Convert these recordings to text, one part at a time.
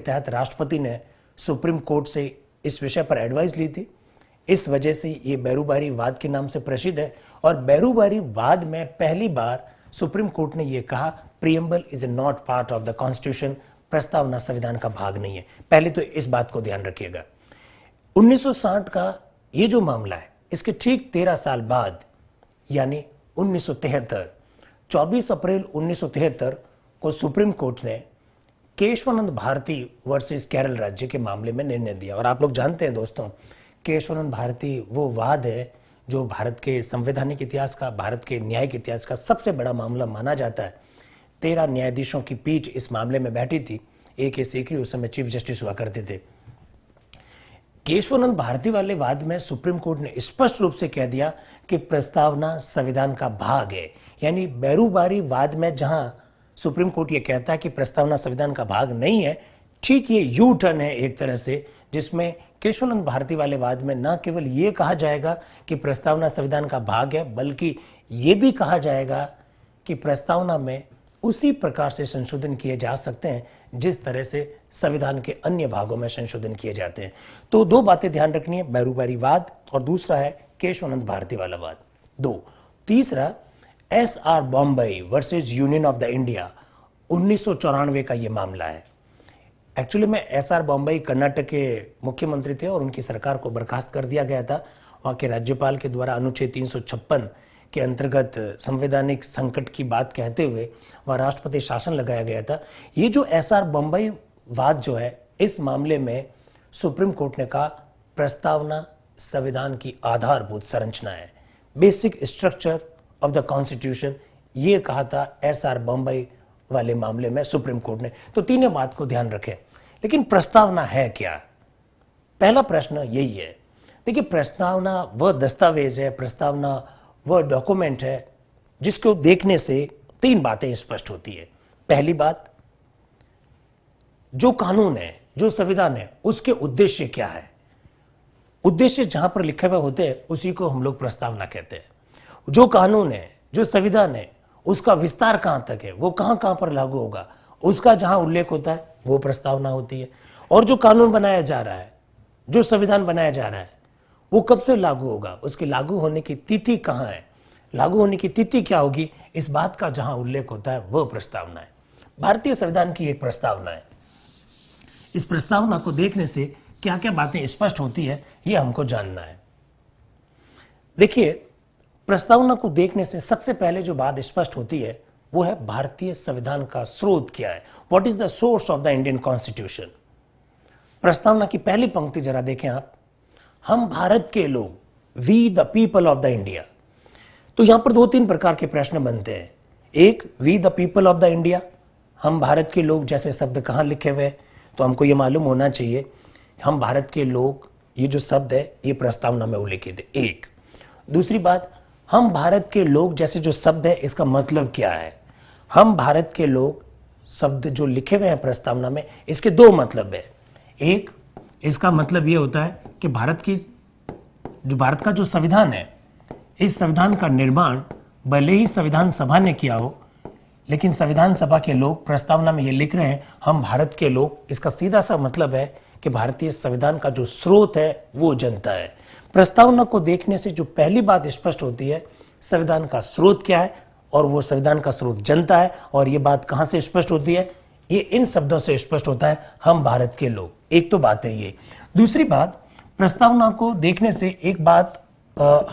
तहत राष्ट्रपति ने सुप्रीम कोर्ट से इस विषय पर एडवाइस ली थी। इस वजह से ये बैरूबारी वाद के नाम से प्रसिद्ध है और बैरूबारी वाद में पहली बार सुप्रीम कोर्ट ने यह कहा preamble is not part of the constitution, प्रस्तावना संविधान का भाग नहीं है। पहले तो इस बात को ध्यान रखिएगा। 1960 का ये जो मामला है, इसके ठीक 13 साल बाद यानी 1973, 24 अप्रैल 1973 को सुप्रीम कोर्ट ने केशवानंद भारती वर्सेस केरल राज्य के मामले में निर्णय दिया। और आप लोग जानते हैं दोस्तों, केशवानंद भारती वो वाद है जो भारत के संवैधानिक इतिहास का, भारत के न्यायिक इतिहास का सबसे बड़ा मामला माना जाता है। 13 न्यायाधीशों की पीठ इस मामले में बैठी थी। AK सीकरी उस समय चीफ जस्टिस हुआ करते थे। केशवानंद भारती वाले वाद में सुप्रीम कोर्ट ने स्पष्ट रूप से कह दिया कि प्रस्तावना संविधान का भाग है। यानी बैरूबारी वाद में जहां सुप्रीम कोर्ट ये कहता है कि प्रस्तावना संविधान का भाग नहीं है, ठीक ये यू टर्न है एक तरह से, जिसमें केशवानंद भारती वाले वाद में न केवल ये कहा जाएगा कि प्रस्तावना संविधान का भाग है, बल्कि ये भी कहा जाएगा कि प्रस्तावना में उसी प्रकार से संशोधन किए जा सकते हैं जिस तरह से संविधान के अन्य भागों में संशोधन किए जाते हैं। तो दो बातें ध्यान रखनी है, बैरूबारी वाद और दूसरा है केशवानंद भारती वाला वाद। तीसरा SR Bommai versus union of the India 1994 का ये मामला है। एक्चुअली में SR बॉम्बई कर्नाटक के मुख्यमंत्री थे और उनकी सरकार को बर्खास्त कर दिया गया था। वहाँ के राज्यपाल के द्वारा अनुच्छेद 356 के अंतर्गत संवैधानिक संकट की बात कहते हुए वह राष्ट्रपति शासन लगाया गया था। ये जो SR बॉम्बई वाद जो है, इस मामले में सुप्रीम कोर्ट ने कहा प्रस्तावना संविधान की आधारभूत संरचना है, basic structure of the constitution, ये कहा था SR बॉम्बई वाले मामले में सुप्रीम कोर्ट ने। तो तीनों बात को ध्यान रखें। लेकिन प्रस्तावना है क्या? पहला प्रश्न यही है। देखिए, प्रस्तावना वह दस्तावेज है, प्रस्तावना वह डॉक्यूमेंट है जिसको देखने से तीन बातें स्पष्ट होती है। पहली बात, जो कानून है, जो संविधान है, उसके उद्देश्य क्या है। उद्देश्य जहां पर लिखे हुए होते हैं उसी को हम लोग प्रस्तावना कहते हैं। जो कानून है, जो संविधान है, उसका विस्तार कहां तक है, वो कहां कहां पर लागू होगा, उसका जहां उल्लेख होता है वो प्रस्तावना होती है। और जो कानून बनाया जा रहा है, जो संविधान बनाया जा रहा है, वो कब से लागू होगा, उसकी लागू होने की तिथि कहां है, लागू होने की तिथि क्या होगी, इस बात का जहां उल्लेख होता है वह प्रस्तावना है। भारतीय संविधान की एक प्रस्तावना है। इस प्रस्तावना को देखने से क्या क्या बातें स्पष्ट होती है, यह हमको जानना है। देखिए, प्रस्तावना को देखने से सबसे पहले जो बात स्पष्ट होती है वो है भारतीय संविधान का स्रोत क्या है। What is the source of the Indian constitution. प्रस्तावना की पहली पंक्ति जरा देखें आप, हम भारत के लोग, we the people of the India. तो यहां पर दो तीन प्रकार के प्रश्न बनते हैं। एक, we the people of the India, हम भारत के लोग जैसे शब्द कहां लिखे हुए, तो हमको यह मालूम होना चाहिए हम भारत के लोग, ये जो शब्द है ये प्रस्तावना में उल्लेखित है। एक, दूसरी बात, हम भारत के लोग जैसे जो शब्द है इसका मतलब क्या है। हम भारत के लोग शब्द जो लिखे हुए हैं प्रस्तावना में, इसके दो मतलब है। एक, इसका मतलब ये होता है कि भारत का जो संविधान है, इस संविधान का निर्माण भले ही संविधान सभा ने किया हो, लेकिन संविधान सभा के लोग प्रस्तावना में ये लिख रहे हैं हम भारत के लोग। इसका सीधा सा मतलब है कि भारतीय संविधान का जो स्रोत है वो जनता है। प्रस्तावना को देखने से जो पहली बात स्पष्ट होती है, संविधान का स्रोत क्या है, और वो संविधान का स्रोत जनता है। और ये बात कहां से स्पष्ट होती है, ये इन शब्दों से स्पष्ट होता है, हम भारत के लोग। एक तो बात है ये। दूसरी बात, प्रस्तावना को देखने से एक बात,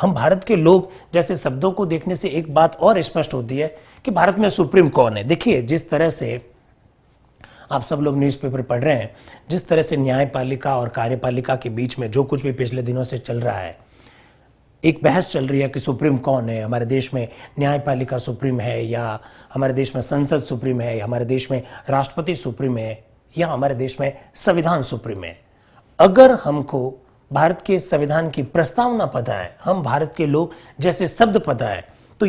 हम भारत के लोग जैसे शब्दों को देखने से एक बात और स्पष्ट होती है कि भारत में सुप्रीम कौन है। देखिए, जिस तरह से आप सब लोग न्यूज़पेपर पढ़ रहे हैं, जिस तरह से न्यायपालिका और कार्यपालिका के बीच में जो कुछ भी पिछले दिनों से चल रहा है, एक बहस चल रही है कि सुप्रीम कौन है। हमारे देश में न्यायपालिका सुप्रीम है, या हमारे देश में संसद सुप्रीम है, या हमारे देश में राष्ट्रपति सुप्रीम है, या हमारे देश में संविधान सुप्रीम है। अगर हमको भारत के संविधान की प्रस्तावना पता है, हम भारत के लोग जैसे शब्द पता है, तो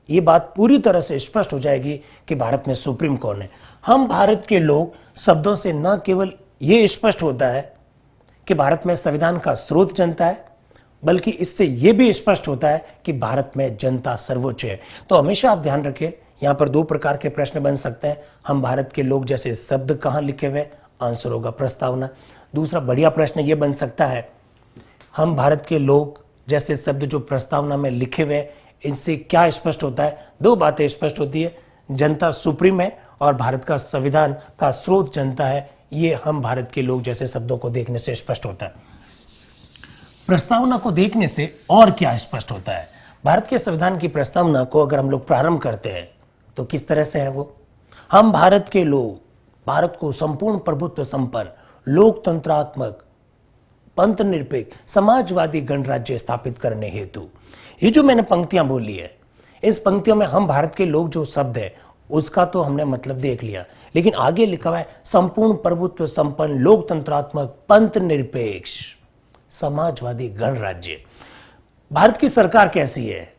ये बात पूरी तरह से स्पष्ट हो जाएगी कि भारत में सुप्रीम कौन है। हम भारत के लोग शब्दों से न केवल ये स्पष्ट होता है कि भारत में संविधान का स्रोत जनता है, बल्कि इससे यह भी स्पष्ट होता है कि भारत में जनता सर्वोच्च है। तो हमेशा आप ध्यान रखें, यहां पर दो प्रकार के प्रश्न बन सकते हैं। हम भारत के लोग जैसे शब्द कहां लिखे हुए, आंसर होगा प्रस्तावना। दूसरा बढ़िया प्रश्न ये बन सकता है, हम भारत के लोग जैसे शब्द जो प्रस्तावना में लिखे हुए, इनसे क्या स्पष्ट होता है? दो बातें स्पष्ट होती है, जनता सुप्रीम है और भारत का संविधान का स्रोत जनता है। ये हम भारत के लोग जैसे शब्दों को देखने से स्पष्ट होता है। प्रस्तावना को देखने से और क्या स्पष्ट होता है? भारत के संविधान की प्रस्तावना को अगर हम लोग प्रारंभ करते हैं तो किस तरह से है वो? हम भारत के लोग भारत को संपूर्ण प्रभुत्व संपन्न, लोकतंत्रात्मक, पंथ निरपेक्ष, समाजवादी गणराज्य स्थापित करने हेतु। ये जो मैंने पंक्तियां बोली है, इस पंक्तियों में हम भारत के लोग जो शब्द है उसका तो हमने मतलब देख लिया, लेकिन आगे लिखा हुआ है संपूर्ण प्रभुत्व संपन्न, लोकतंत्रात्मक, पंथ निरपेक्ष, समाजवादी गणराज्य। भारत की सरकार कैसी है?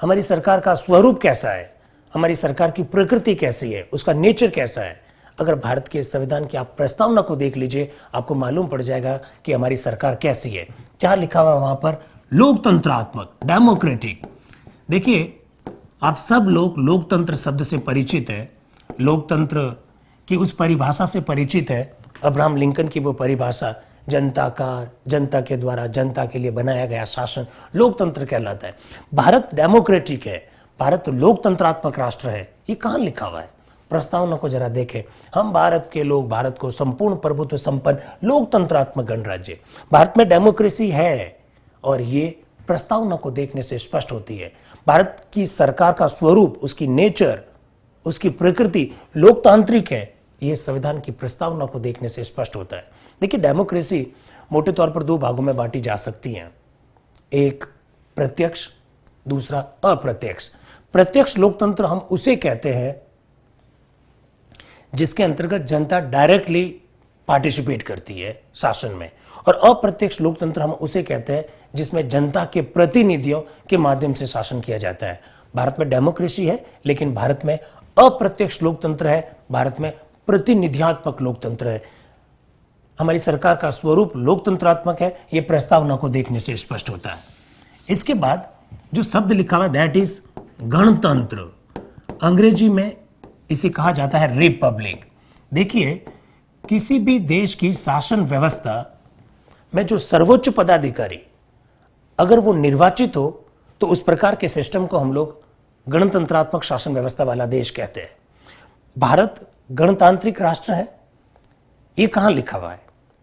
हमारी सरकार का स्वरूप कैसा है? हमारी सरकार की प्रकृति कैसी है? उसका नेचर कैसा है? अगर भारत के संविधान की आप प्रस्तावना को देख लीजिए, आपको मालूम पड़ जाएगा कि हमारी सरकार कैसी है। क्या लिखा हुआ वहां पर? लोकतंत्रात्मक, डेमोक्रेटिक। देखिए, आप सब लोग लोकतंत्र शब्द से परिचित है, लोकतंत्र की उस परिभाषा से परिचित है, अब्राहम लिंकन की वो परिभाषा, जनता का, जनता के द्वारा जनता के लिए बनाया गया शासन लोकतंत्र कहलाता है। भारत डेमोक्रेटिक है, भारत लोकतंत्रात्मक राष्ट्र है। ये कहां लिखा हुआ है? प्रस्तावना को जरा देखें। हम भारत के लोग भारत को संपूर्ण प्रभुत्व संपन्न, लोकतंत्रात्मक गणराज्य। भारत में डेमोक्रेसी है और ये प्रस्तावना को देखने से स्पष्ट होती है। भारत की सरकार का स्वरूप, उसकी नेचर, उसकी प्रकृति लोकतांत्रिक है, ये संविधान की प्रस्तावना को देखने से स्पष्ट होता है। देखिए, डेमोक्रेसी मोटे तौर पर दो भागों में बांटी जा सकती है, एक प्रत्यक्ष, दूसरा अप्रत्यक्ष। प्रत्यक्ष लोकतंत्र हम उसे कहते हैं जिसके अंतर्गत जनता डायरेक्टली पार्टिसिपेट करती है शासन में, और अप्रत्यक्ष लोकतंत्र हम उसे कहते हैं जिसमें जनता के प्रतिनिधियों के माध्यम से शासन किया जाता है। भारत में डेमोक्रेसी है, लेकिन भारत में अप्रत्यक्ष लोकतंत्र है, भारत में प्रतिनिधियात्मक लोकतंत्र है। हमारी सरकार का स्वरूप लोकतंत्रात्मक है, यह प्रस्तावना को देखने से स्पष्ट होता है। इसके बाद जो शब्द लिखा हुआ दैट इज गणतंत्र, अंग्रेजी में इसे कहा जाता है रिपब्लिक। देखिए, किसी भी देश की शासन व्यवस्था में जो सर्वोच्च पदाधिकारी अगर वो निर्वाचित हो तो उस प्रकार के सिस्टम को हम लोग गणतंत्रात्मक शासन व्यवस्था वाला देश कहते हैं। भारत गणतांत्रिक राष्ट्र है, ये कहां लिखा हुआ है?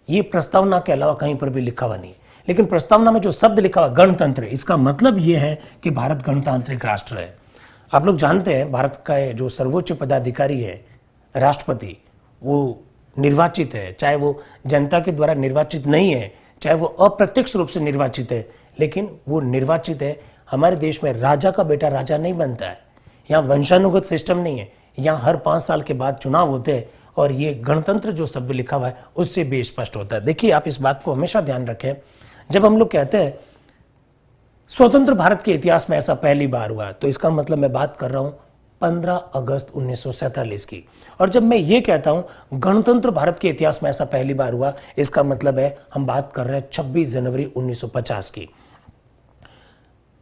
ये प्रस्तावना के अलावा कहीं पर भी लिखा हुआ नहीं, लेकिन प्रस्तावना में जो शब्द लिखा हुआ गणतंत्र, इसका मतलब यह है कि भारत गणतांत्रिक राष्ट्र है। आप लोग जानते हैं भारत का जो सर्वोच्च पदाधिकारी है राष्ट्रपति, वो निर्वाचित है, चाहे वो जनता के द्वारा निर्वाचित नहीं है, चाहे वो अप्रत्यक्ष रूप से निर्वाचित है, लेकिन वो निर्वाचित है। हमारे देश में राजा का बेटा राजा नहीं बनता है, यहाँ वंशानुगत सिस्टम नहीं है, यहाँ हर 5 साल के बाद चुनाव होते हैं, और ये गणतंत्र जो शब्द लिखा हुआ है उससे भी स्पष्ट होता है। देखिए, आप इस बात को हमेशा ध्यान रखें, जब हम लोग कहते हैं स्वतंत्र भारत के इतिहास में ऐसा पहली बार हुआ, तो इसका मतलब मैं बात कर रहा हूं 15 अगस्त 1947 की। और जब मैं ये कहता हूं गणतंत्र भारत के इतिहास में ऐसा पहली बार हुआ, इसका मतलब है हम बात कर रहे हैं 26 जनवरी 1950 की।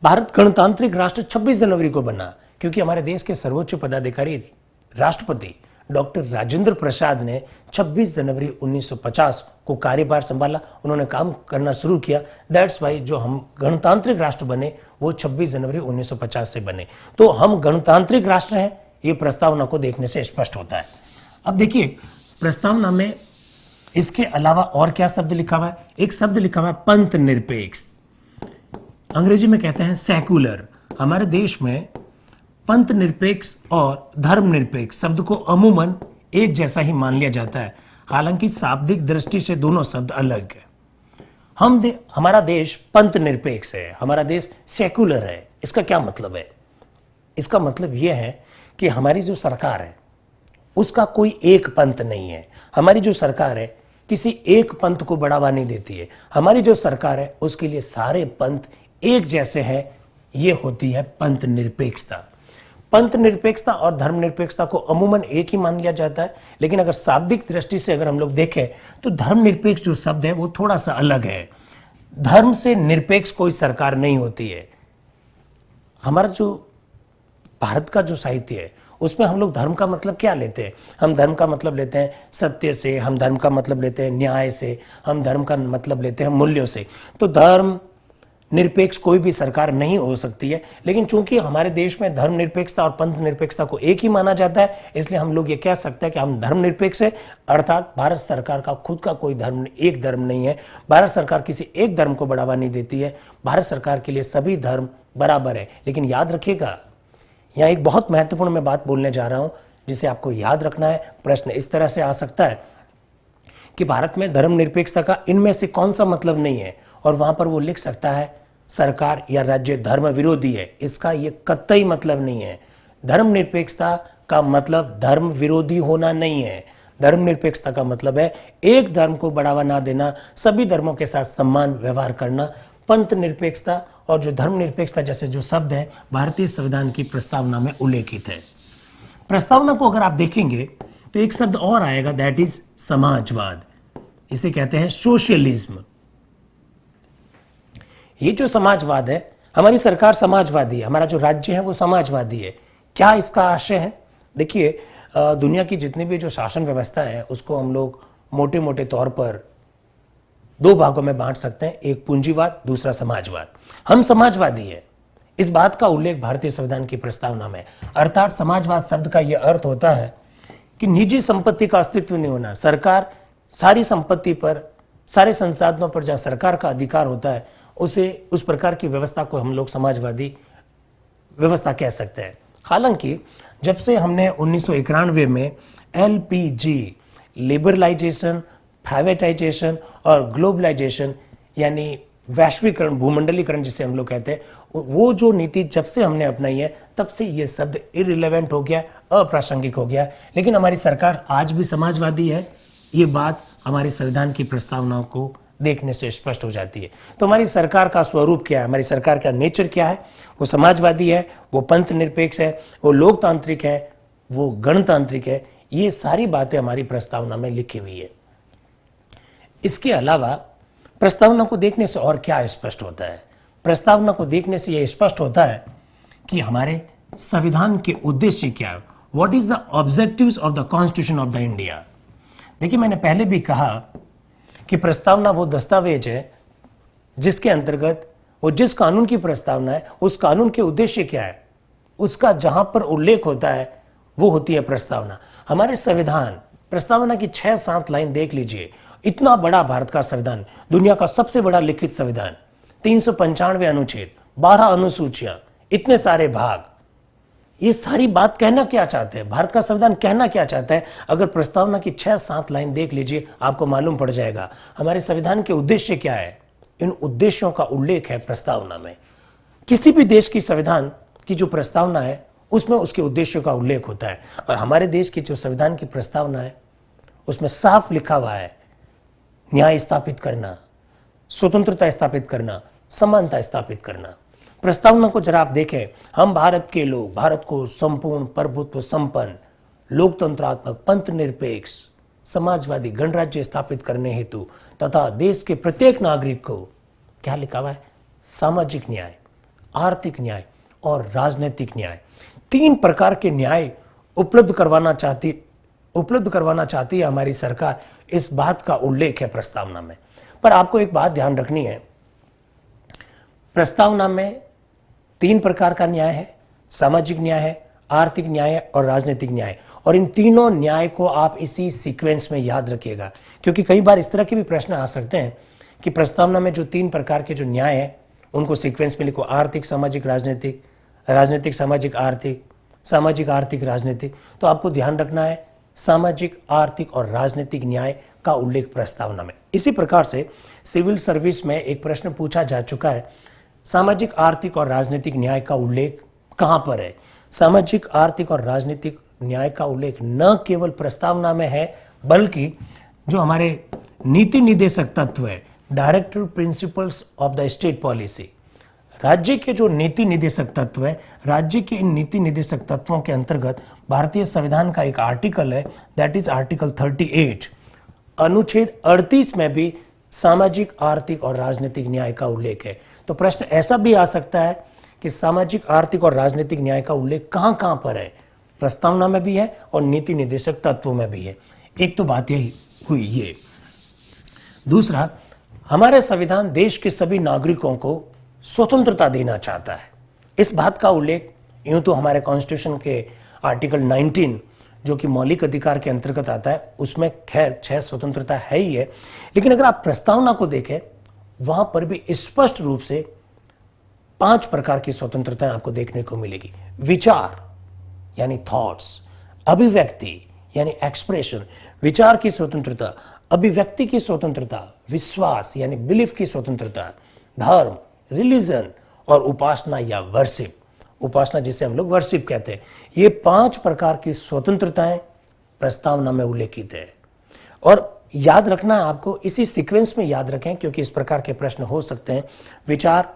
भारत गणतांत्रिक राष्ट्र 26 जनवरी को बना क्योंकि हमारे देश के सर्वोच्च पदाधिकारी राष्ट्रपति डॉक्टर राजेंद्र प्रसाद ने 26 जनवरी 1950 को कार्यभार संभाला, उन्होंने काम करना शुरू किया। दैट्स वाई जो हम गणतांत्रिक राष्ट्र बने वो 26 जनवरी 1950 से बने। तो हम गणतांत्रिक राष्ट्र हैं, ये प्रस्तावना को देखने से स्पष्ट होता है। अब देखिए, प्रस्तावना में इसके अलावा और क्या शब्द लिखा हुआ है? एक शब्द लिखा हुआ है पंथ निरपेक्ष, अंग्रेजी में कहते हैं सेक्युलर। हमारे देश में पंथ निरपेक्ष और धर्म निरपेक्ष शब्द को अमूमन एक जैसा ही मान लिया जाता है, हालांकि शाब्दिक दृष्टि से दोनों शब्द अलग है। हमारा देश पंथ निरपेक्ष है, हमारा देश सेक्युलर है। इसका क्या मतलब है? इसका मतलब यह है कि हमारी जो सरकार है उसका कोई एक पंथ नहीं है। हमारी जो सरकार है किसी एक पंथ को बढ़ावा नहीं देती है। हमारी जो सरकार है उसके लिए सारे पंथ एक जैसे हैं, ये होती है पंथ निरपेक्षता। पंथ निरपेक्षता और धर्म निरपेक्षता को अमूमन एक ही मान लिया जाता है, लेकिन अगर शाब्दिक दृष्टि से अगर हम लोग देखें तो धर्म निरपेक्ष जो शब्द है वो थोड़ा सा अलग है। धर्म से निरपेक्ष कोई सरकार नहीं होती है। हमारा जो भारत का जो साहित्य है उसमें हम लोग धर्म का मतलब क्या लेते हैं? हम धर्म का मतलब लेते हैं सत्य से, हम धर्म का मतलब लेते हैं न्याय से, हम धर्म का मतलब लेते हैं मूल्यों से। तो धर्म निरपेक्ष कोई भी सरकार नहीं हो सकती है, लेकिन चूंकि हमारे देश में धर्म निरपेक्षता और पंथ निरपेक्षता को एक ही माना जाता है, इसलिए हम लोग ये कह सकते हैं कि हम धर्म निरपेक्ष है। अर्थात भारत सरकार का खुद का कोई धर्म, एक धर्म नहीं है। भारत सरकार किसी एक धर्म को बढ़ावा नहीं देती है। भारत सरकार के लिए सभी धर्म बराबर है। लेकिन याद रखिएगा, यहाँ एक बहुत महत्वपूर्ण मैं बात बोलने जा रहा हूं जिसे आपको याद रखना है। प्रश्न इस तरह से आ सकता है कि भारत में धर्म निरपेक्षता का इनमें से कौन सा मतलब नहीं है, और वहां पर वो लिख सकता है सरकार या राज्य धर्म विरोधी है। इसका ये कतई मतलब नहीं है। धर्म निरपेक्षता का मतलब धर्म विरोधी होना नहीं है। धर्म निरपेक्षता का मतलब है एक धर्म को बढ़ावा ना देना, सभी धर्मों के साथ सम्मान व्यवहार करना। पंथ निरपेक्षता और जो धर्म निरपेक्षता जैसे जो शब्द है भारतीय संविधान की प्रस्तावना में उल्लेखित है। प्रस्तावना को अगर आप देखेंगे तो एक शब्द और आएगा, दैट इज समाजवाद। इसे कहते हैं सोशलिज्म। ये जो समाजवाद है, हमारी सरकार समाजवादी है, हमारा जो राज्य है वो समाजवादी है। क्या इसका आशय है? देखिए, दुनिया की जितनी भी जो शासन व्यवस्था है उसको हम लोग मोटे मोटे तौर पर दो भागों में बांट सकते हैं, एक पूंजीवाद, दूसरा समाजवाद। हम समाजवादी है, इस बात का उल्लेख भारतीय संविधान की प्रस्तावना में। अर्थात समाजवाद शब्द का यह अर्थ होता है कि निजी संपत्ति का अस्तित्व नहीं होना। सरकार सारी संपत्ति पर, सारे संसाधनों पर जहां सरकार का अधिकार होता है, उसे, उस प्रकार की व्यवस्था को हम लोग समाजवादी व्यवस्था कह सकते हैं। हालांकि जब से हमने 1991 में LPG, लिबरलाइजेशन, प्राइवेटाइजेशन और ग्लोबलाइजेशन यानी वैश्वीकरण, भूमंडलीकरण जिसे हम लोग कहते हैं, वो जो नीति जब से हमने अपनाई है तब से ये शब्द इररिलेवेंट हो गया, अप्रासंगिक हो गया। लेकिन हमारी सरकार आज भी समाजवादी है, ये बात हमारे संविधान की प्रस्तावनाओं को देखने से स्पष्ट हो जाती है। तो हमारी सरकार का स्वरूप क्या है, हमारी सरकार का नेचर क्या है? वो समाजवादी है, वो पंथ निरपेक्ष है, वो लोकतांत्रिक है, वो गणतांत्रिक है। ये सारी बातें हमारी प्रस्तावना में लिखी हुई है। इसके अलावा प्रस्तावना को देखने से और क्या स्पष्ट होता है? प्रस्तावना को देखने से यह स्पष्ट होता है कि हमारे संविधान के उद्देश्य क्या है। What is the objectives of the constitution of the India. देखिए, मैंने पहले भी कहा कि प्रस्तावना वो दस्तावेज है जिसके अंतर्गत वो जिस कानून की प्रस्तावना है उस कानून के उद्देश्य क्या है उसका जहां पर उल्लेख होता है वो होती है प्रस्तावना। हमारे संविधान प्रस्तावना की 6-7 लाइन देख लीजिए। इतना बड़ा भारत का संविधान, दुनिया का सबसे बड़ा लिखित संविधान, 395 अनुच्छेद, 12 अनुसूचियां, इतने सारे भाग। ये सारी बात कहना क्या चाहते हैं, भारत का संविधान कहना क्या चाहता है? अगर प्रस्तावना की 6-7 लाइन देख लीजिए, आपको मालूम पड़ जाएगा हमारे संविधान के उद्देश्य क्या है। इन उद्देश्यों का उल्लेख है प्रस्तावना में। किसी भी देश की संविधान की जो प्रस्तावना है उसमें उसके उद्देश्यों का उल्लेख होता है, और हमारे देश की जो संविधान की प्रस्तावना है उसमें साफ लिखा हुआ है न्याय स्थापित करना, स्वतंत्रता स्थापित करना, समानता स्थापित करना। प्रस्तावना को जरा आप देखें, हम भारत के लोग भारत को संपूर्ण प्रभुत्व संपन्न, लोकतंत्रात्मक, पंथ निरपेक्ष, समाजवादी गणराज्य स्थापित करने हेतु तथा देश के प्रत्येक नागरिक को क्या लिखा हुआ है? सामाजिक न्याय, आर्थिक न्याय और राजनीतिक न्याय, 3 प्रकार के न्याय उपलब्ध करवाना चाहती है हमारी सरकार। इस बात का उल्लेख है प्रस्तावना में। पर आपको एक बात ध्यान रखनी है, प्रस्तावना में 3 प्रकार का न्याय है, सामाजिक न्याय है, आर्थिक न्याय है और राजनीतिक न्याय। और इन तीनों न्याय को आप इसी सीक्वेंस में याद रखिएगा, क्योंकि कई बार इस तरह के भी प्रश्न आ सकते हैं कि प्रस्तावना में जो 3 प्रकार के जो न्याय है उनको सीक्वेंस में लिखो, आर्थिक सामाजिक राजनीतिक, राजनीतिक सामाजिक आर्थिक, सामाजिक आर्थिक राजनीतिक। तो आपको ध्यान रखना है सामाजिक, आर्थिक और राजनीतिक न्याय का उल्लेख प्रस्तावना में। इसी प्रकार से सिविल सर्विस में एक प्रश्न पूछा जा चुका है, सामाजिक, आर्थिक और राजनीतिक न्याय का उल्लेख कहां पर है? सामाजिक, आर्थिक और राजनीतिक न्याय का उल्लेख न केवल प्रस्तावना में है, बल्कि जो हमारे नीति निर्देशक तत्व है, directive principles of the state policy, राज्य के जो नीति निर्देशक तत्व है, राज्य के इन नीति निर्देशक तत्वों के अंतर्गत भारतीय संविधान का एक आर्टिकल है, दैट इज आर्टिकल 38, अनुच्छेद 38 में भी सामाजिक, आर्थिक और राजनीतिक न्याय का उल्लेख है। तो प्रश्न ऐसा भी आ सकता है कि सामाजिक, आर्थिक और राजनीतिक न्याय का उल्लेख कहां कहां पर है? प्रस्तावना में भी है और नीति निर्देशक तत्वों में भी है। एक तो बात यही हुई ये। दूसरा, हमारे संविधान देश के सभी नागरिकों को स्वतंत्रता देना चाहता है। इस बात का उल्लेख यूं तो हमारे कॉन्स्टिट्यूशन के आर्टिकल 19 जो कि मौलिक अधिकार के अंतर्गत आता है उसमें खैर 6 स्वतंत्रता है ही है, लेकिन अगर आप प्रस्तावना को देखें वहां पर भी स्पष्ट रूप से 5 प्रकार की स्वतंत्रताएं आपको देखने को मिलेगी। विचार यानी थॉट्स, अभिव्यक्ति यानी एक्सप्रेशन, विचार की स्वतंत्रता, अभिव्यक्ति की स्वतंत्रता, विश्वास यानी बिलीफ की स्वतंत्रता, धर्म, रिलीजन और उपासना या वर्शिप, उपासना जिसे हम लोग वर्शिप कहते हैं। ये 5 प्रकार की स्वतंत्रताएं प्रस्तावना में उल्लेखित है। और याद रखना है आपको, इसी सीक्वेंस में याद रखें क्योंकि इस प्रकार के प्रश्न हो सकते हैं। विचार,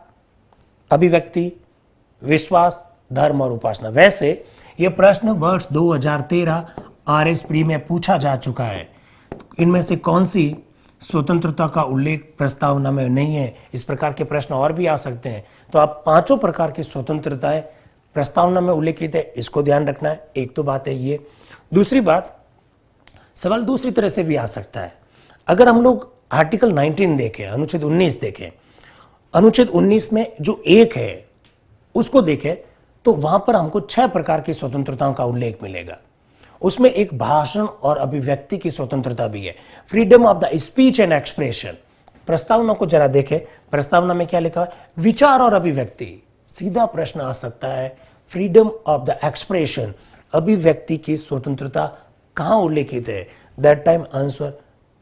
अभिव्यक्ति, विश्वास, धर्म और उपासना। वैसे ये प्रश्न वर्ष 2013 RS प्री में पूछा जा चुका है। इनमें से कौन सी स्वतंत्रता का उल्लेख प्रस्तावना में नहीं है, इस प्रकार के प्रश्न और भी आ सकते हैं। तो आप 5 प्रकार की स्वतंत्रताएं प्रस्तावना में उल्लेखित है, इसको ध्यान रखना है। एक तो बात है ये। दूसरी बात, सवाल दूसरी तरह से भी आ सकता है। अगर हम लोग आर्टिकल 19 देखें, अनुच्छेद 19 देखें, अनुच्छेद 19 में जो 1 है उसको देखें तो वहां पर हमको 6 प्रकार की स्वतंत्रताओं का उल्लेख मिलेगा। उसमें एक भाषण और अभिव्यक्ति की स्वतंत्रता भी है, freedom of the speech and expression. प्रस्तावना को जरा देखें, प्रस्तावना में क्या लिखा है? विचार और अभिव्यक्ति। सीधा प्रश्न आ सकता है, फ्रीडम ऑफ द एक्सप्रेशन, अभिव्यक्ति की स्वतंत्रता कहां उल्लेखित है? दैट टाइम आंसर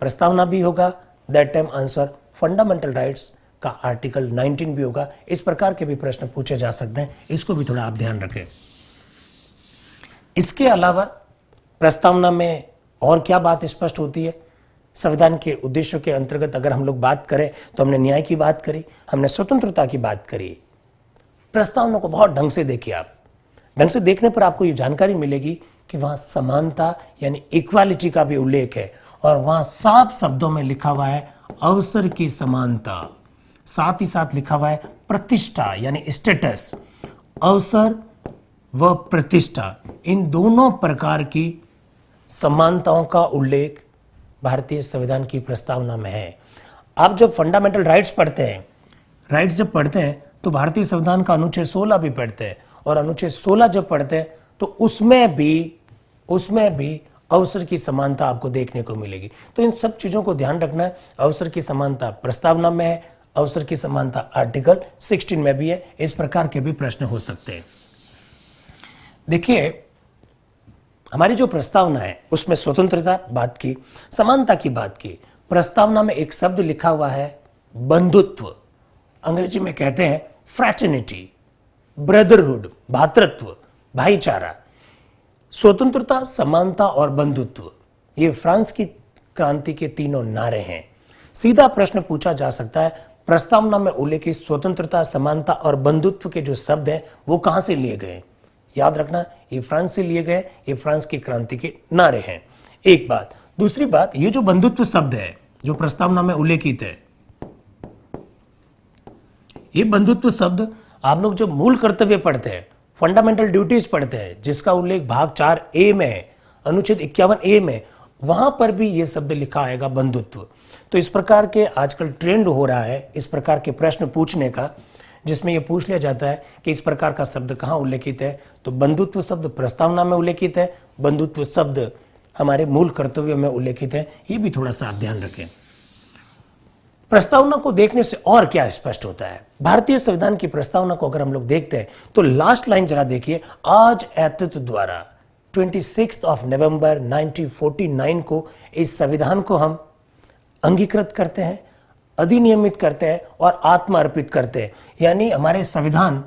प्रस्तावना भी होगा, that time answer fundamental rights का आर्टिकल 19 भी होगा। इस प्रकार के भी प्रश्न पूछे जा सकते हैं, इसको भी थोड़ा आप ध्यान रखें। इसके अलावा प्रस्तावना में और क्या बात स्पष्ट होती है? संविधान के उद्देश्यों के अंतर्गत अगर हम लोग बात करें तो हमने न्याय की बात करी, हमने स्वतंत्रता की बात करी। प्रस्तावना को बहुत ढंग से देखिए आप। ढंग से देखने पर आपको ये जानकारी मिलेगी कि वहां समानता यानी इक्वालिटी का भी उल्लेख है और वहां साफ शब्दों में लिखा हुआ है अवसर की समानता। साथ ही साथ लिखा हुआ है प्रतिष्ठा यानी स्टेटस। अवसर व प्रतिष्ठा, इन दोनों प्रकार की समानताओं का उल्लेख भारतीय संविधान की प्रस्तावना में है। आप जब फंडामेंटल राइट्स पढ़ते हैं, राइट्स जब पढ़ते हैं तो भारतीय संविधान का अनुच्छेद 16 भी पढ़ते हैं और अनुच्छेद 16 जब पढ़ते हैं तो उसमें भी अवसर की समानता आपको देखने को मिलेगी। तो इन सब चीजों को ध्यान रखना है। अवसर की समानता प्रस्तावना में है, अवसर की समानता आर्टिकल 16 में भी है। इस प्रकार के भी प्रश्न हो सकते हैं। देखिए, हमारी जो प्रस्तावना है उसमें स्वतंत्रता बात की, समानता की बात की। प्रस्तावना में एक शब्द लिखा हुआ है बंधुत्व, अंग्रेजी में कहते हैं फ्रैटर्निटी, ब्रदरहुड, भातृत्व, भाईचारा। स्वतंत्रता, समानता और बंधुत्व, ये फ्रांस की क्रांति के तीनों नारे हैं। सीधा प्रश्न पूछा जा सकता है, प्रस्तावना में उल्लेखित स्वतंत्रता, समानता और बंधुत्व के जो शब्द हैं वो कहां से लिए गए? याद रखना, ये फ्रांस से लिए गए, ये फ्रांस की क्रांति के नारे हैं। एक बात। दूसरी बात, ये जो बंधुत्व शब्द है जो प्रस्तावना में उल्लेखित है, ये बंधुत्व शब्द आप लोग जब मूल कर्तव्य पढ़ते हैं, फंडामेंटल ड्यूटीज पढ़ते हैं, जिसका उल्लेख भाग 4A में है, अनुच्छेद 51A में, वहां पर भी ये शब्द लिखा आएगा बंधुत्व। तो इस प्रकार के आजकल ट्रेंड हो रहा है इस प्रकार के प्रश्न पूछने का, जिसमें यह पूछ लिया जाता है कि इस प्रकार का शब्द कहां उल्लेखित है। तो बंधुत्व शब्द प्रस्तावना में उल्लेखित है, बंधुत्व शब्द हमारे मूल कर्तव्य में उल्लेखित है। ये भी थोड़ा सा आप ध्यान रखें। प्रस्तावना को देखने से और क्या स्पष्ट होता है? भारतीय संविधान की प्रस्तावना को अगर हम लोग देखते हैं तो लास्ट लाइन जरा देखिए, आज एतत् द्वारा 26 नवंबर 1949 को इस संविधान को हम अंगीकृत करते हैं, अधिनियमित करते हैं और आत्मार्पित करते हैं। यानी हमारे संविधान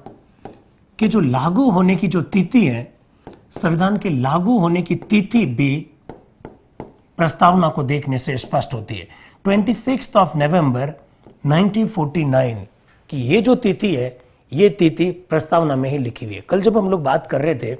के जो लागू होने की जो तिथि है, संविधान के लागू होने की तिथि भी प्रस्तावना को देखने से स्पष्ट होती है। 26 नवंबर 1949 की ये जो तिथि है, ये तिथि प्रस्तावना में ही लिखी हुई है। कल जब हम लोग बात कर रहे थे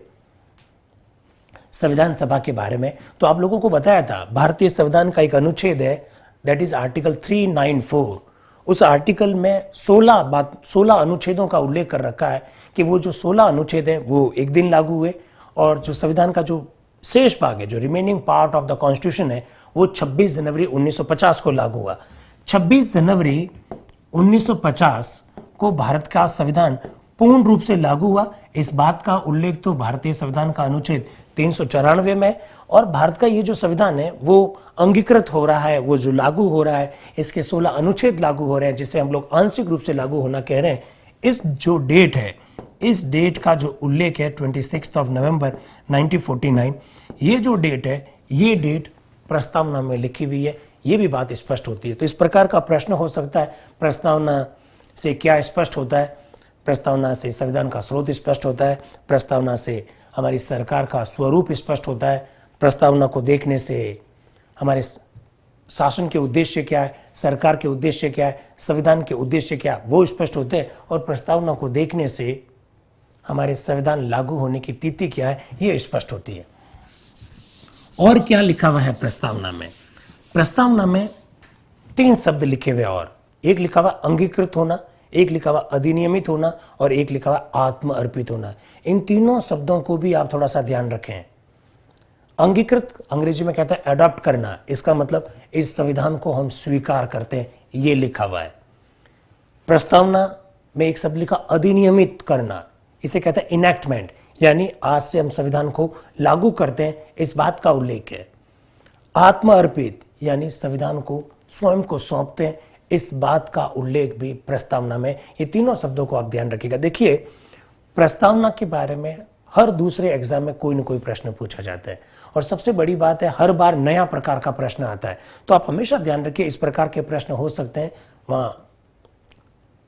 संविधान सभा के बारे में, तो आप लोगों को बताया था भारतीय संविधान का एक अनुच्छेद है, दैट इज आर्टिकल 394। उस आर्टिकल में 16 अनुच्छेदों का उल्लेख कर रखा है कि वो जो 16 अनुच्छेद है वो एक दिन लागू हुए और जो संविधान का जो शेष भाग है, जो remaining part of the constitution है, वो 26 जनवरी 1950 को लागू हुआ। 26 जनवरी 1950 को भारत का संविधान पूर्ण रूप से लागू हुआ। इस बात का उल्लेख तो भारतीय संविधान का अनुच्छेद 394 में, और भारत का ये जो संविधान है वो अंगीकृत हो रहा है, वो जो लागू हो रहा है, इसके 16 अनुच्छेद लागू हो रहे हैं, जिसे हम लोग आंशिक रूप से लागू होना कह रहे हैं। इस जो डेट है, इस डेट का जो उल्लेख है 26 नवंबर 1949, ये जो डेट है, ये डेट प्रस्तावना में लिखी हुई है। ये भी बात स्पष्ट होती है। तो इस प्रकार का प्रश्न हो सकता है, प्रस्तावना से क्या स्पष्ट होता है? प्रस्तावना से संविधान का स्रोत स्पष्ट होता है, प्रस्तावना से हमारी सरकार का स्वरूप स्पष्ट होता है, प्रस्तावना को देखने से हमारे शासन के उद्देश्य क्या है, सरकार के उद्देश्य क्या है, संविधान के उद्देश्य क्या है, वो स्पष्ट होते हैं, और प्रस्तावना को देखने से हमारे संविधान लागू होने की तिथि क्या है, ये स्पष्ट होती है। और क्या लिखा हुआ है प्रस्तावना में? प्रस्तावना में 3 शब्द लिखे हुए, और एक लिखा हुआ अंगीकृत होना, एक लिखा हुआ अधिनियमित होना, और एक लिखा हुआ आत्म अर्पित होना। इन तीनों शब्दों को भी आप थोड़ा सा ध्यान रखें। अंगीकृत अंग्रेजी में कहते हैं अडॉप्ट करना, इसका मतलब इस संविधान को हम स्वीकार करते हैं, ये लिखा हुआ है। प्रस्तावना में एक शब्द लिखा अधिनियमित करना, इसे कहते हैं इनैक्टमेंट, यानी आज से हम संविधान को लागू करते हैं, इस बात का उल्लेख है। आत्म अर्पित यानी संविधान को स्वयं को सौंपते हैं, इस बात का उल्लेख भी प्रस्तावना में। ये तीनों शब्दों को आप ध्यान रखिएगा। देखिए, प्रस्तावना के बारे में हर दूसरे एग्जाम में कोई ना कोई प्रश्न पूछा जाता है, और सबसे बड़ी बात है हर बार नया प्रकार का प्रश्न आता है। तो आप हमेशा ध्यान रखिए, इस प्रकार के प्रश्न हो सकते हैं, वहां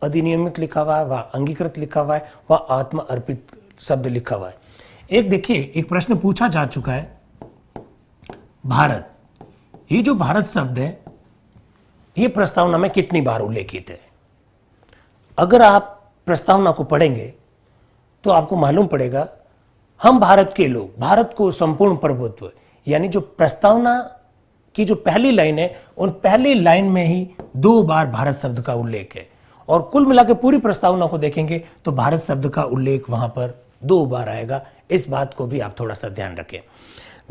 अधिनियमित लिखा हुआ है, वहां अंगीकृत लिखा हुआ है, वहां आत्म अर्पित शब्द लिखा हुआ है। एक देखिए, एक प्रश्न पूछा जा चुका है, भारत, ये जो भारत शब्द है ये प्रस्तावना में कितनी बार उल्लेखित है? अगर आप प्रस्तावना को पढ़ेंगे तो आपको मालूम पड़ेगा, हम भारत के लोग, भारत को संपूर्ण प्रभुत्व, यानी जो प्रस्तावना की जो पहली लाइन है, उन पहली लाइन में ही 2 बार भारत शब्द का उल्लेख है, और कुल मिलाकर पूरी प्रस्तावना को देखेंगे तो भारत शब्द का उल्लेख वहां पर 2 बार आएगा। इस बात को भी आप थोड़ा सा ध्यान रखें।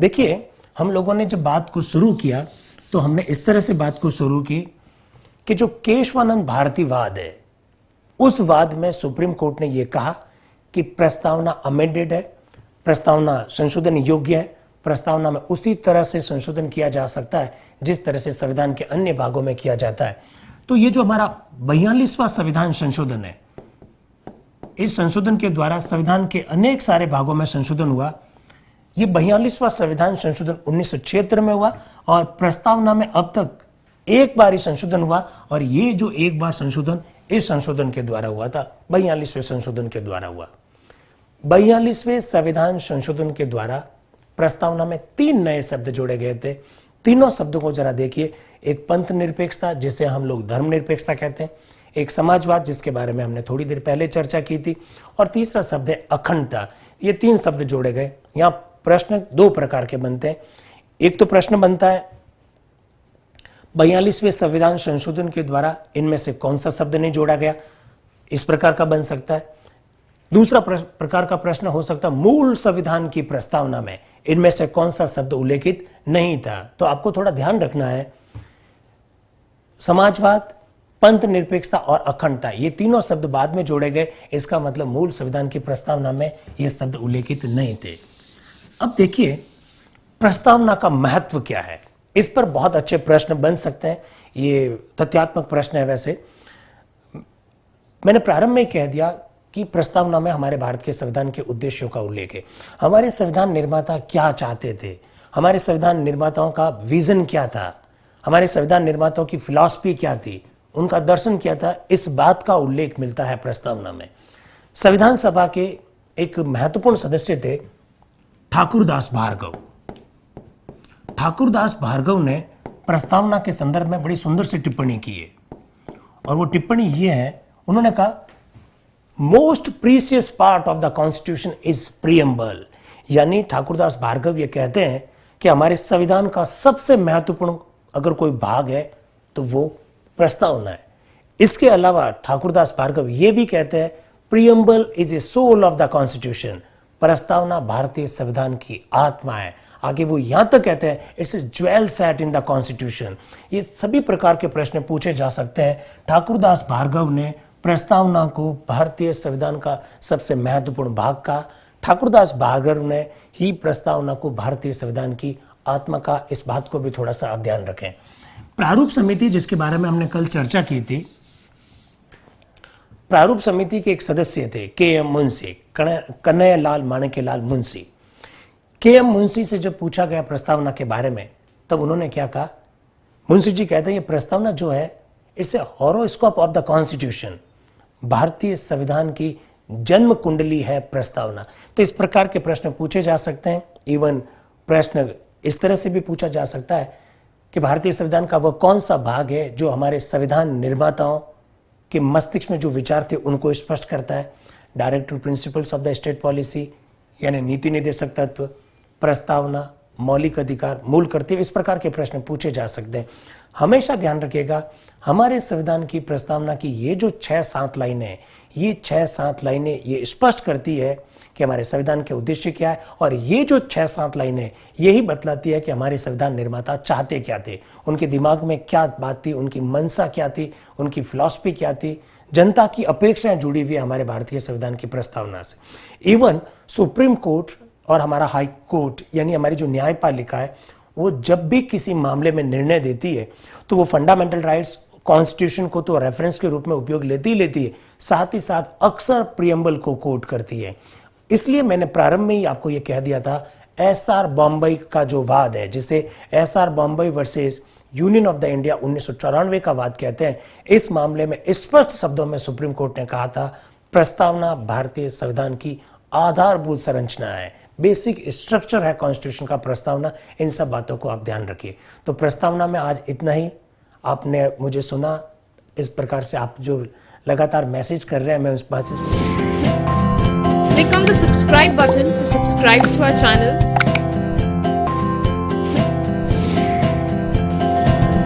देखिए, हम लोगों ने जब बात को शुरू किया तो हमने इस तरह से बात को शुरू की कि जो केशवानंद भारती वाद है, उस वाद में सुप्रीम कोर्ट ने यह कहा कि प्रस्तावना अमेंडेड है, प्रस्तावना संशोधन योग्य है, प्रस्तावना में उसी तरह से संशोधन किया जा सकता है जिस तरह से संविधान के अन्य भागों में किया जाता है। तो ये जो हमारा 42वां संविधान संशोधन है, इस संशोधन के द्वारा संविधान के अनेक सारे भागों में संशोधन हुआ। ये 42वां संविधान संशोधन 1976 में हुआ, और प्रस्तावना में अब तक एक बार ही संशोधन हुआ, और ये जो एक बार संशोधन इस संशोधन के द्वारा हुआ था, 42वें संशोधन के द्वारा हुआ। 42वें संविधान संशोधन के द्वारा प्रस्तावना में 3 नए शब्द जोड़े गए थे। तीनों शब्दों को जरा देखिए। एक पंथ निरपेक्षता, जिसे हम लोग धर्मनिरपेक्षता कहते हैं, एक समाजवाद, जिसके बारे में हमने थोड़ी देर पहले चर्चा की थी, और तीसरा शब्द है अखंडता। ये 3 शब्द जोड़े गए। यहाँ प्रश्न 2 प्रकार के बनते हैं। एक तो प्रश्न बनता है 42वें संविधान संशोधन के द्वारा इनमें से कौन सा शब्द नहीं जोड़ा गया, इस प्रकार का बन सकता है। दूसरा प्रकार का प्रश्न हो सकता है मूल संविधान की प्रस्तावना में इनमें से कौन सा शब्द उल्लेखित नहीं था। तो आपको थोड़ा ध्यान रखना है, समाजवाद, पंथ निरपेक्षता और अखंडता, ये तीनों शब्द बाद में जोड़े गए। इसका मतलब मूल संविधान की प्रस्तावना में ये शब्द उल्लेखित नहीं थे। अब देखिए, प्रस्तावना का महत्व क्या है, इस पर बहुत अच्छे प्रश्न बन सकते हैं। ये तथ्यात्मक प्रश्न है। वैसे मैंने प्रारंभ में कह दिया कि प्रस्तावना में हमारे भारत के संविधान के उद्देश्यों का उल्लेख है। हमारे संविधान निर्माता क्या चाहते थे, हमारे संविधान निर्माताओं का विजन क्या था, हमारे संविधान निर्माताओं की फिलॉसफी क्या थी, उनका दर्शन क्या था, इस बात का उल्लेख मिलता है प्रस्तावना में। संविधान सभा के एक महत्वपूर्ण सदस्य थे ठाकुरदास भार्गव। ठाकुरदास भार्गव ने प्रस्तावना के संदर्भ में बड़ी सुंदर सी टिप्पणी की है, और वो टिप्पणी ये है, उन्होंने कहा most precious part of the constitution is preamble. यानी ठाकुरदास भार्गव ये कहते हैं कि हमारे संविधान का सबसे महत्वपूर्ण अगर कोई भाग है तो वो प्रस्तावना है। इसके अलावा ठाकुरदास भार्गव ये भी कहते हैं preamble is a soul of the constitution. प्रस्तावना भारतीय संविधान की आत्मा है। आगे वो यहां तक कहते हैं it's a jewel set in the constitution. ये सभी प्रकार के प्रश्न पूछे जा सकते हैं। ठाकुरदास भार्गव ने प्रस्तावना को भारतीय संविधान का सबसे महत्वपूर्ण भाग का, ठाकुरदास भार्गव ने ही प्रस्तावना को भारतीय संविधान की आत्मा का, इस बात को भी थोड़ा सा आप ध्यान रखें। प्रारूप समिति जिसके बारे में हमने कल चर्चा की थी, प्रारूप समिति के एक सदस्य थे के.एम. मुंशी, कन्हैयालाल माणिक्यलाल मुंशी। के.एम. मुंशी से जब पूछा गया प्रस्तावना के बारे में, तब उन्होंने क्या कहा? मुंशी जी कहते हैं ये प्रस्तावना जो है it's a horoscope of the constitution, भारतीय संविधान की जन्म कुंडली है प्रस्तावना। तो इस प्रकार के प्रश्न पूछे जा सकते हैं। इवन प्रश्न इस तरह से भी पूछा जा सकता है कि भारतीय संविधान का वह कौन सा भाग है जो हमारे संविधान निर्माताओं के मस्तिष्क में जो विचार थे उनको स्पष्ट करता है। Directive principles of the state policy यानी नीति निर्देशक तत्व, प्रस्तावना, मौलिक अधिकार, मूल कर्तव्य, इस प्रकार के प्रश्न पूछे जा सकते हैं। हमेशा ध्यान रखिएगा हमारे संविधान की प्रस्तावना की ये जो 6-7 लाइनें, ये 6-7 लाइनें ये स्पष्ट करती है कि हमारे संविधान के उद्देश्य क्या है, और ये जो 6-7 लाइनें यही बतलाती है कि हमारे संविधान निर्माता चाहते क्या थे, उनके दिमाग में क्या बात थी, उनकी मंशा क्या थी, उनकी फिलॉसफी क्या थी, जनता की अपेक्षाएं जुड़ी हुई है हमारे भारतीय संविधान की प्रस्तावना से। इवन सुप्रीम कोर्ट और हमारा हाई कोर्ट यानी हमारी जो न्यायपालिका है, वो जब भी किसी मामले में निर्णय देती है तो वो फंडामेंटल राइट्स, कॉन्स्टिट्यूशन को तो रेफरेंस के रूप में उपयोग लेती ही लेती है, साथ ही साथ अक्सर प्रियम्बल को कोट करती है। इसलिए मैंने प्रारंभ में ही आपको ये कह दिया था, एसआर बॉम्बई का जो वाद है, जिसे SR Bommai versus union of the India 1994 का वाद कहते हैं, इस मामले में स्पष्ट शब्दों में सुप्रीम कोर्ट ने कहा था प्रस्तावना भारतीय संविधान की आधारभूत संरचना है, बेसिक स्ट्रक्चर है कॉन्स्टिट्यूशन का प्रस्तावना। इन सब बातों को आप ध्यान रखिए। तो प्रस्तावना में आज इतना ही। आपने मुझे सुना, इस प्रकार से आप जो लगातार मैसेज कर रहे हैं, मैं उस मैसेज को Click on the subscribe button to subscribe to our channel.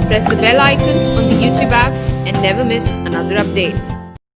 Press the bell icon on the YouTube app and never miss another update.